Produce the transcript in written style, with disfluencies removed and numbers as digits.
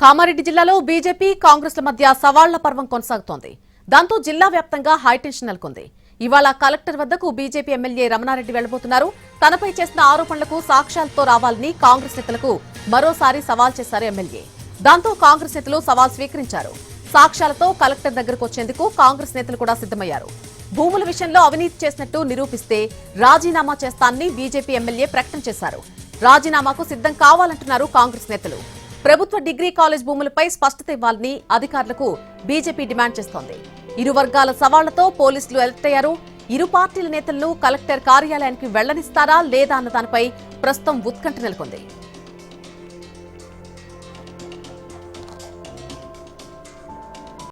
కామారెడ్డి జిల్లాలో బీజేపీ కాంగ్రెస్ల మధ్య సవాళ్ల పర్వం కొనసాగుతోంది. దాంతో జిల్లా వ్యాప్తంగా హైటెన్షన్ నెలకొంది. ఇవాళ కలెక్టర్ వద్దకు బీజేపీ ఎమ్మెల్యే రమణారెడ్డి వెళ్లబోతున్నారు. తనపై చేసిన ఆరోపణలకు సాక్ష్యాలతో రావాలని కాంగ్రెస్ నేతలకు మరోసారి సవాల్ చేశారు ఎమ్మెల్యే. దాంతో కాంగ్రెస్ నేతలు సవాల్ స్వీకరించారు. సాక్ష్యాలతో కలెక్టర్ దగ్గరకు వచ్చేందుకు కాంగ్రెస్ నేతలు కూడా సిద్దమయ్యారు. భూముల విషయంలో అవినీతి చేసినట్టు నిరూపిస్తే రాజీనామా చేస్తానని బీజేపీ ఎమ్మెల్యే ప్రకటన చేశారు. రాజీనామాకు సిద్దం కావాలంటున్నారు కాంగ్రెస్ నేతలు. ప్రభుత్వ డిగ్రీ కాలేజ్ భూములపై స్పష్టత ఇవ్వాలని అధికారులకు బీజేపీ డిమాండ్ చేస్తోంది. ఇరు వర్గాల సవాళ్లతో పోలీసులు అలర్ట్ అయ్యారు. ఇరు పార్టీల నేతలను కలెక్టర్ కార్యాలయానికి వెళ్లనిస్తారా లేదా అన్న దానిపై ప్రస్తుతం ఉత్కంఠ నెలకొంది.